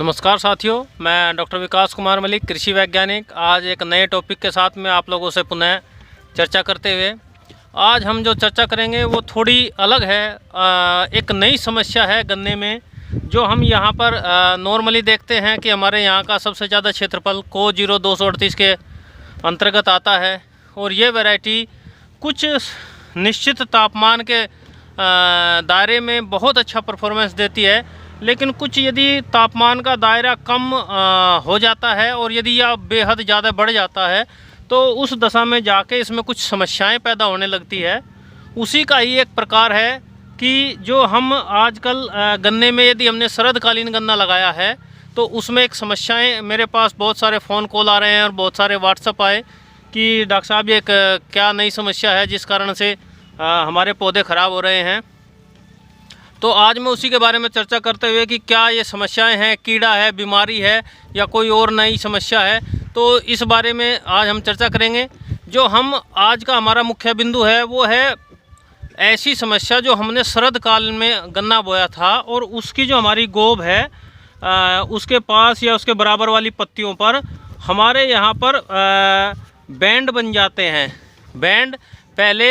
नमस्कार साथियों, मैं डॉक्टर विकास कुमार मलिक, कृषि वैज्ञानिक। आज एक नए टॉपिक के साथ में आप लोगों से पुनः चर्चा करते हुए आज हम जो चर्चा करेंगे वो थोड़ी अलग है। एक नई समस्या है गन्ने में, जो हम यहाँ पर नॉर्मली देखते हैं कि हमारे यहाँ का सबसे ज़्यादा क्षेत्रफल को 0238 के अंतर्गत आता है और ये वैरायटी कुछ निश्चित तापमान के दायरे में बहुत अच्छा परफॉर्मेंस देती है, लेकिन कुछ यदि तापमान का दायरा कम हो जाता है और यदि यह बेहद ज़्यादा बढ़ जाता है तो उस दशा में जाके इसमें कुछ समस्याएं पैदा होने लगती है। उसी का ही एक प्रकार है कि जो हम आजकल गन्ने में यदि हमने शरदकालीन गन्ना लगाया है तो उसमें एक समस्याएं, मेरे पास बहुत सारे फ़ोन कॉल आ रहे हैं और बहुत सारे व्हाट्सअप आए कि डॉक्टर साहब ये क्या नई समस्या है जिस कारण से हमारे पौधे ख़राब हो रहे हैं। तो आज मैं उसी के बारे में चर्चा करते हुए कि क्या ये समस्याएं हैं, कीड़ा है, बीमारी है या कोई और नई समस्या है, तो इस बारे में आज हम चर्चा करेंगे। जो हम आज का हमारा मुख्य बिंदु है वो है ऐसी समस्या जो हमने शरद काल में गन्ना बोया था और उसकी जो हमारी गोब है उसके पास या उसके बराबर वाली पत्तियों पर हमारे यहाँ पर बैंड बन जाते हैं। बैंड पहले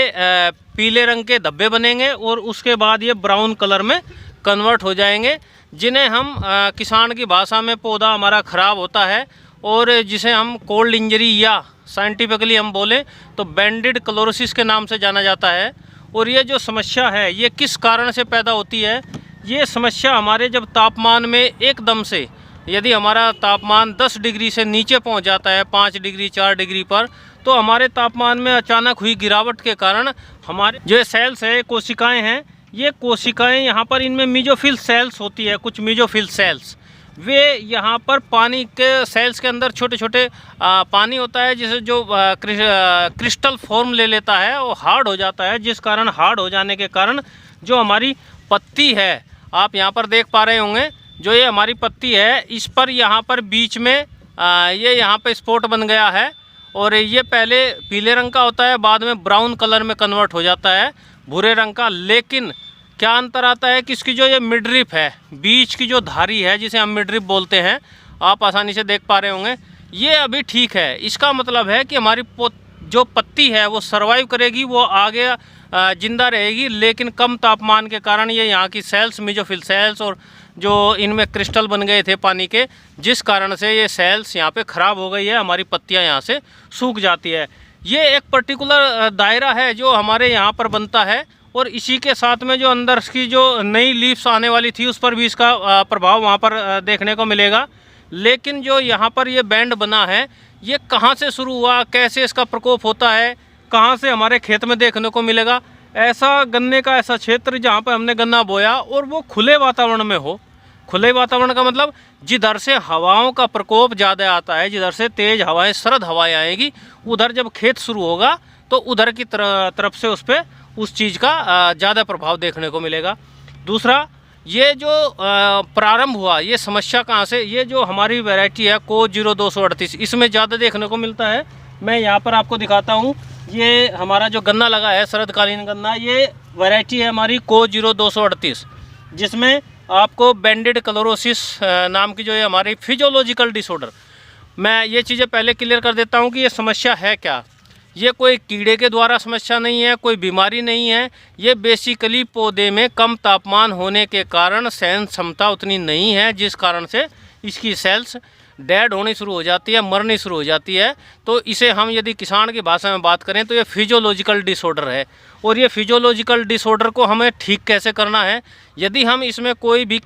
पीले रंग के धब्बे बनेंगे और उसके बाद ये ब्राउन कलर में कन्वर्ट हो जाएंगे, जिन्हें हम किसान की भाषा में पौधा हमारा ख़राब होता है और जिसे हम कोल्ड इंजरी या साइंटिफिकली हम बोलें तो बैंडेड क्लोरोसिस के नाम से जाना जाता है। और ये जो समस्या है ये किस कारण से पैदा होती है? ये समस्या हमारे जब तापमान में एकदम से यदि हमारा तापमान 10 डिग्री से नीचे पहुंच जाता है, 5 डिग्री 4 डिग्री पर, तो हमारे तापमान में अचानक हुई गिरावट के कारण हमारे जो सेल्स है, कोशिकाएं हैं, ये कोशिकाएं यहाँ पर इनमें मीजोफिल सेल्स होती है, कुछ मीजोफिल सेल्स, वे यहाँ पर पानी के सेल्स के अंदर छोटे छोटे पानी होता है जिसे जो क्रिस्टल फॉर्म ले लेता है और हार्ड हो जाता है, जिस कारण हार्ड हो जाने के कारण जो हमारी पत्ती है, आप यहाँ पर देख पा रहे होंगे, जो ये हमारी पत्ती है इस पर यहाँ पर बीच में ये यहाँ पर स्पॉट बन गया है और ये पहले पीले रंग का होता है, बाद में ब्राउन कलर में कन्वर्ट हो जाता है, भूरे रंग का। लेकिन क्या अंतर आता है कि इसकी जो ये मिडरिप है, बीच की जो धारी है जिसे हम मिडरिप बोलते हैं, आप आसानी से देख पा रहे होंगे, ये अभी ठीक है। इसका मतलब है कि हमारी जो पत्ती है वो सर्वाइव करेगी, वो आगे जिंदा रहेगी, लेकिन कम तापमान के कारण ये यहाँ की सेल्स, मीजोफिल सेल्स और जो इनमें क्रिस्टल बन गए थे पानी के, जिस कारण से ये सेल्स यहाँ पे ख़राब हो गई है, हमारी पत्तियाँ यहाँ से सूख जाती है। ये एक पर्टिकुलर दायरा है जो हमारे यहाँ पर बनता है और इसी के साथ में जो अंदर की जो नई लीव्स आने वाली थी उस पर भी इसका प्रभाव वहाँ पर देखने को मिलेगा। लेकिन जो यहाँ पर ये बैंड बना है, ये कहाँ से शुरू हुआ, कैसे इसका प्रकोप होता है, कहाँ से हमारे खेत में देखने को मिलेगा? ऐसा गन्ने का ऐसा क्षेत्र जहाँ पर हमने गन्ना बोया और वो खुले वातावरण में हो। खुले वातावरण का मतलब जिधर से हवाओं का प्रकोप ज़्यादा आता है, जिधर से तेज़ हवाएं, सर्द हवाएं आएगी, उधर जब खेत शुरू होगा तो उधर की तरफ से उस पर उस चीज़ का ज़्यादा प्रभाव देखने को मिलेगा। दूसरा, ये जो प्रारंभ हुआ, ये समस्या कहाँ से? ये जो हमारी वैरायटी है को 0238, इसमें ज़्यादा देखने को मिलता है। मैं यहाँ पर आपको दिखाता हूँ, ये हमारा जो गन्ना लगा है शरदकालीन गन्ना, ये वैरायटी है हमारी को 0238, जिसमें आपको बैंडेड क्लोरोसिस नाम की जो है हमारी फिजियोलॉजिकल डिसऑर्डर। मैं ये चीज़ें पहले क्लियर कर देता हूँ कि ये समस्या है क्या। ये कोई कीड़े के द्वारा समस्या नहीं है, कोई बीमारी नहीं है, ये बेसिकली पौधे में कम तापमान होने के कारण सहन क्षमता उतनी नहीं है, जिस कारण से इसकी सेल्स डेड होनी शुरू हो जाती है, मरनी शुरू हो जाती है। तो इसे हम यदि किसान की भाषा में बात करें तो ये फिजियोलॉजिकल डिसऑर्डर है। और ये फिजियोलॉजिकल डिसऑर्डर को हमें ठीक कैसे करना है? यदि हम इसमें कोई भी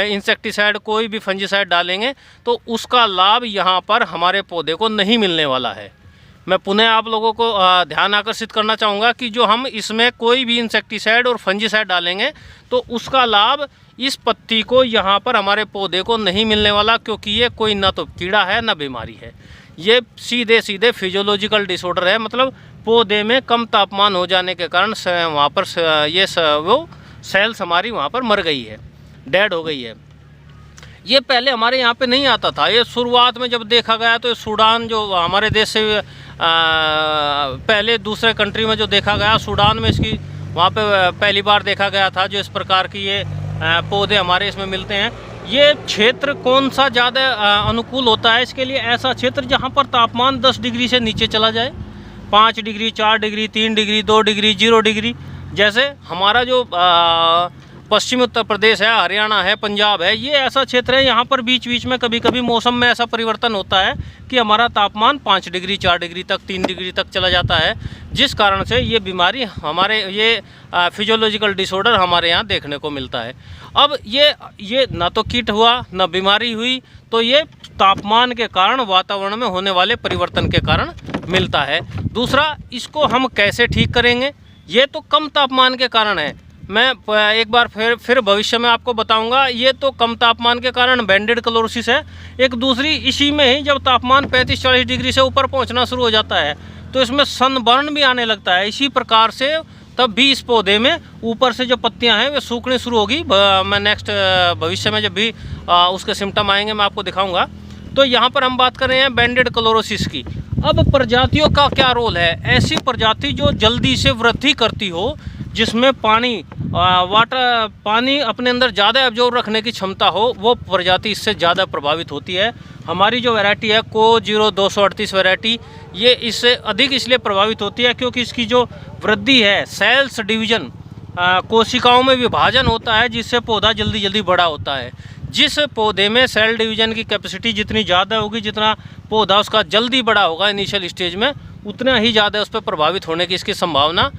इंसेक्टिसाइड, कोई भी फंजीसाइड डालेंगे तो उसका लाभ यहाँ पर हमारे पौधे को नहीं मिलने वाला है। मैं पुनः आप लोगों को ध्यान आकर्षित करना चाहूँगा कि जो हम इसमें कोई भी इंसेक्टिसाइड और फंजीसाइड डालेंगे तो उसका लाभ इस पत्ती को, यहाँ पर हमारे पौधे को नहीं मिलने वाला, क्योंकि ये कोई ना तो कीड़ा है ना बीमारी है, ये सीधे सीधे फिजियोलॉजिकल डिसऑर्डर है। मतलब पौधे में कम तापमान हो जाने के कारण वहाँ पर वो सेल्स हमारी वहाँ पर मर गई है, डेड हो गई है। ये पहले हमारे यहाँ पे नहीं आता था। ये शुरुआत में जब देखा गया तो सूडान, जो हमारे देश से पहले दूसरे कंट्री में जो देखा गया, सूडान में इसकी वहाँ पे पहली बार देखा गया था जो इस प्रकार की ये पौधे हमारे इसमें मिलते हैं। ये क्षेत्र कौन सा ज़्यादा अनुकूल होता है इसके लिए? ऐसा क्षेत्र जहाँ पर तापमान 10 डिग्री से नीचे चला जाए, 5 degree, 4 degree, 3 degree, 2 degree, 0 degree. जैसे हमारा जो पश्चिमी उत्तर प्रदेश है, हरियाणा है, पंजाब है, ये ऐसा क्षेत्र है यहाँ पर बीच बीच में कभी कभी मौसम में ऐसा परिवर्तन होता है कि हमारा तापमान 5 डिग्री, 4 डिग्री तक, 3 डिग्री तक चला जाता है, जिस कारण से ये बीमारी हमारे ये फिजियोलॉजिकल डिसऑर्डर हमारे यहाँ देखने को मिलता है। अब ये ना तो कीट हुआ ना बीमारी हुई, तो ये तापमान के कारण, वातावरण में होने वाले परिवर्तन के कारण मिलता है। दूसरा, इसको हम कैसे ठीक करेंगे? ये तो कम तापमान के कारण है। मैं एक बार फिर भविष्य में आपको बताऊंगा। ये तो कम तापमान के कारण बैंडेड क्लोरोसिस है। एक दूसरी, इसी में ही जब तापमान 35-40 डिग्री से ऊपर पहुंचना शुरू हो जाता है तो इसमें सनबर्न भी आने लगता है। इसी प्रकार से तब भी इस पौधे में ऊपर से जो पत्तियां हैं वे सूखनी शुरू होगी। मैं नेक्स्ट भविष्य में जब भी उसके सिम्टम आएंगे मैं आपको दिखाऊंगा। तो यहाँ पर हम बात कर रहे हैं बैंडेड क्लोरोसिस की। अब प्रजातियों का क्या रोल है? ऐसी प्रजाति जो जल्दी से वृद्धि करती हो, जिसमें पानी अपने अंदर ज़्यादा एब्जॉर्ब रखने की क्षमता हो, वो प्रजाति इससे ज़्यादा प्रभावित होती है। हमारी जो वैरायटी है को-0-238 वैरायटी, ये इससे अधिक इसलिए प्रभावित होती है क्योंकि इसकी जो वृद्धि है, सेल्स डिवीजन, कोशिकाओं में विभाजन होता है, जिससे पौधा जल्दी जल्दी बड़ा होता है। जिस पौधे में सेल डिवीजन की कैपेसिटी जितनी ज़्यादा होगी, जितना पौधा उसका जल्दी बड़ा होगा इनिशियल स्टेज में, उतना ही ज़्यादा उस पर प्रभावित होने की इसकी संभावना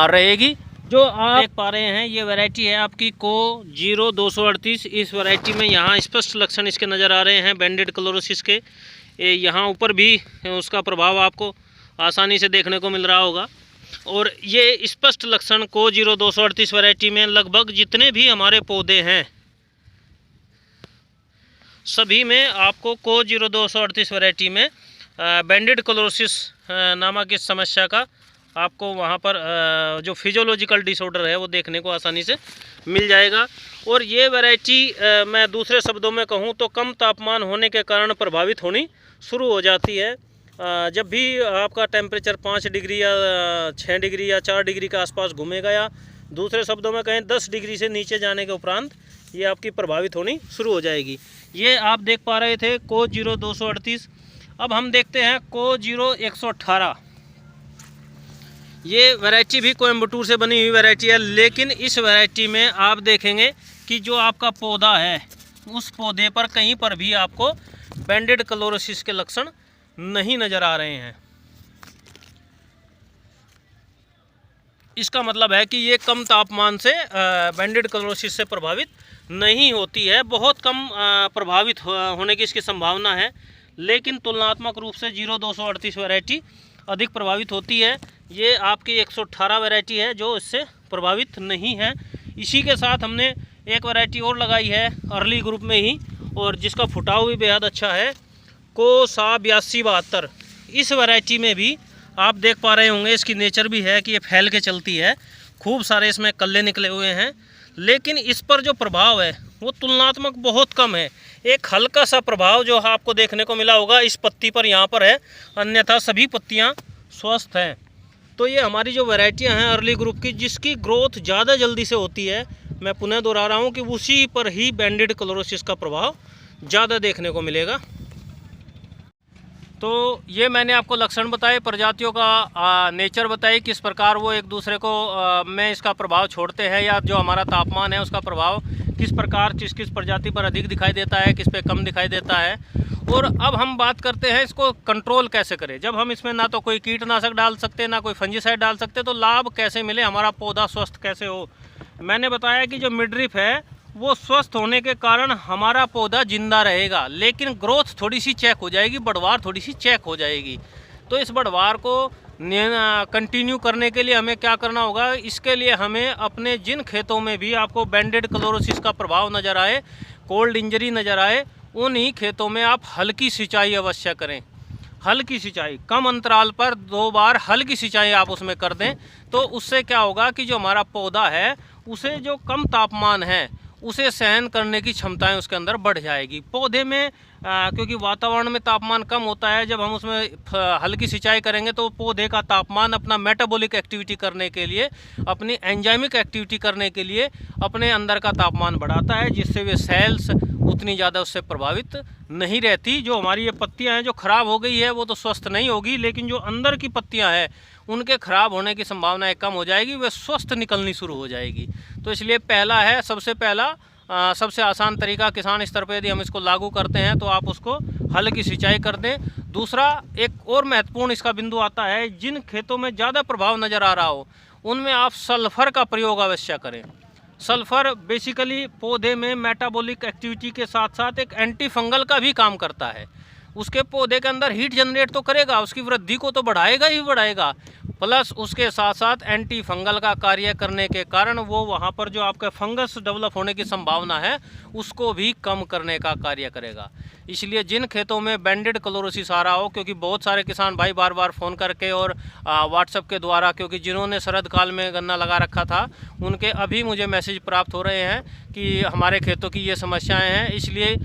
रहेगी। जो आप देख पा रहे हैं ये वैरायटी है आपकी को-0-238। इस वैरायटी में यहाँ स्पष्ट लक्षण इसके नज़र आ रहे हैं बैंडेड क्लोरोसिस के। यहाँ ऊपर भी उसका प्रभाव आपको आसानी से देखने को मिल रहा होगा। और ये स्पष्ट लक्षण को-0-238 वैरायटी में लगभग जितने भी हमारे पौधे हैं सभी में आपको को-0-238 वैरायटी में बैंडेड क्लोरोसिस नामक इस समस्या का आपको वहाँ पर जो फिजियोलॉजिकल डिसऑर्डर है वो देखने को आसानी से मिल जाएगा। और ये वैरायटी मैं दूसरे शब्दों में कहूँ तो कम तापमान होने के कारण प्रभावित होनी शुरू हो जाती है। जब भी आपका टेम्परेचर 5 डिग्री या 6 डिग्री या 4 डिग्री के आसपास घूमेगा, या दूसरे शब्दों में कहें 10 डिग्री से नीचे जाने के उपरांत ये आपकी प्रभावित होनी शुरू हो जाएगी। ये आप देख पा रहे थे को-0-238। अब हम देखते हैं को-0-118। ये वैरायटी भी कोयम्बटूर से बनी हुई वैरायटी है, लेकिन इस वैरायटी में आप देखेंगे कि जो आपका पौधा है उस पौधे पर कहीं पर भी आपको बैंडेड क्लोरोसिस के लक्षण नहीं नज़र आ रहे हैं। इसका मतलब है कि ये कम तापमान से बैंडेड क्लोरोसिस से प्रभावित नहीं होती है। बहुत कम प्रभावित होने की इसकी संभावना है, लेकिन तुलनात्मक रूप से 0-238 वैरायटी अधिक प्रभावित होती है। ये आपकी 118 वैरायटी है जो इससे प्रभावित नहीं है। इसी के साथ हमने एक वैरायटी और लगाई है अर्ली ग्रुप में ही, और जिसका फुटाव भी बेहद अच्छा है, को-8272। इस वैरायटी में भी आप देख पा रहे होंगे इसकी नेचर भी है कि ये फैल के चलती है, खूब सारे इसमें कल्ले निकले हुए हैं, लेकिन इस पर जो प्रभाव है वो तुलनात्मक बहुत कम है। एक हल्का सा प्रभाव जो आपको देखने को मिला होगा इस पत्ती पर यहाँ पर है, अन्यथा सभी पत्तियाँ स्वस्थ हैं। तो ये हमारी जो वैरायटियाँ हैं अर्ली ग्रुप की, जिसकी ग्रोथ ज़्यादा जल्दी से होती है, मैं पुनः दोहरा रहा हूँ कि उसी पर ही बैंडेड क्लोरोसिस का प्रभाव ज़्यादा देखने को मिलेगा। तो ये मैंने आपको लक्षण बताए, प्रजातियों का नेचर बताई, किस प्रकार वो एक दूसरे को में इसका प्रभाव छोड़ते हैं, या जो हमारा तापमान है उसका प्रभाव किस प्रकार किस किस प्रजाति पर अधिक दिखाई देता है, किस पे कम दिखाई देता है। और अब हम बात करते हैं इसको कंट्रोल कैसे करें। जब हम इसमें ना तो कोई कीटनाशक डाल सकते, ना कोई फंजीसाइड डाल सकते, तो लाभ कैसे मिले, हमारा पौधा स्वस्थ कैसे हो। मैंने बताया कि जो मिडरिप है वो स्वस्थ होने के कारण हमारा पौधा जिंदा रहेगा, लेकिन ग्रोथ थोड़ी सी चेक हो जाएगी, बढ़वार थोड़ी सी चेक हो जाएगी। तो इस बढ़वार को कंटिन्यू करने के लिए हमें क्या करना होगा, इसके लिए हमें अपने जिन खेतों में भी आपको बैंडेड क्लोरोसिस का प्रभाव नज़र आए, कोल्ड इंजरी नज़र आए, उन्हीं खेतों में आप हल्की सिंचाई अवश्य करें। हल्की सिंचाई, कम अंतराल पर 2 बार हल्की सिंचाई आप उसमें कर दें, तो उससे क्या होगा कि जो हमारा पौधा है उसे जो कम तापमान है उसे सहन करने की क्षमताएं उसके अंदर बढ़ जाएगी। पौधे में क्योंकि वातावरण में तापमान कम होता है, जब हम उसमें हल्की सिंचाई करेंगे तो पौधे का तापमान अपना मेटाबॉलिक एक्टिविटी करने के लिए, अपनी एंजाइमिक एक्टिविटी करने के लिए अपने अंदर का तापमान बढ़ाता है, जिससे वे सेल्स उतनी ज़्यादा उससे प्रभावित नहीं रहती। जो हमारी ये पत्तियां हैं जो ख़राब हो गई है वो तो स्वस्थ नहीं होगी, लेकिन जो अंदर की पत्तियां हैं उनके ख़राब होने की संभावनाएं कम हो जाएगी, वे स्वस्थ निकलनी शुरू हो जाएगी। तो इसलिए पहला है, सबसे पहला सबसे आसान तरीका किसान स्तर पर यदि हम इसको लागू करते हैं तो आप उसको हल की सिंचाई कर दें। दूसरा, एक और महत्वपूर्ण इसका बिंदु आता है, जिन खेतों में ज़्यादा प्रभाव नज़र आ रहा हो उनमें आप सल्फ़र का प्रयोग अवश्य करें। सल्फ़र बेसिकली पौधे में मेटाबॉलिक एक्टिविटी के साथ साथ एक एंटी फंगल का भी काम करता है। उसके पौधे के अंदर हीट जनरेट तो करेगा, उसकी वृद्धि को तो बढ़ाएगा ही बढ़ाएगा, प्लस उसके साथ साथ एंटी फंगल का कार्य करने के कारण वो वहाँ पर जो आपका फंगस डेवलप होने की संभावना है उसको भी कम करने का कार्य करेगा। इसलिए जिन खेतों में बैंडेड क्लोरोसिस आ रहा हो, क्योंकि बहुत सारे किसान भाई बार बार फ़ोन करके और व्हाट्सएप के द्वारा, क्योंकि जिन्होंने शरद काल में गन्ना लगा रखा था उनके अभी मुझे मैसेज प्राप्त हो रहे हैं कि हमारे खेतों की ये समस्याएं हैं। इसलिए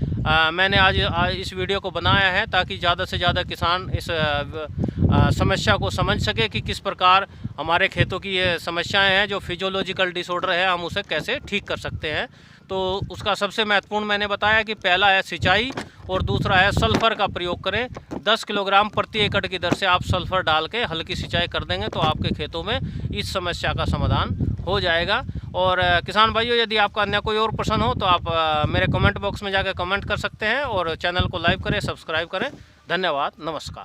मैंने आज इस वीडियो को बनाया है ताकि ज़्यादा से ज़्यादा किसान इस समस्या को समझ सके कि किस प्रकार हमारे खेतों की ये समस्याएं हैं, जो फिजियोलॉजिकल डिसऑर्डर है, हम उसे कैसे ठीक कर सकते हैं। तो उसका सबसे महत्वपूर्ण मैंने बताया कि पहला है सिंचाई और दूसरा है सल्फ़र का प्रयोग करें। 10 किलोग्राम प्रति एकड़ की दर से आप सल्फ़र डाल के हल्की सिंचाई कर देंगे तो आपके खेतों में इस समस्या का समाधान हो जाएगा। और किसान भाइयों, यदि आपका अन्य कोई और प्रश्न हो तो आप मेरे कमेंट बॉक्स में जाकर कमेंट कर सकते हैं और चैनल को लाइक करें, सब्सक्राइब करें। धन्यवाद, नमस्कार।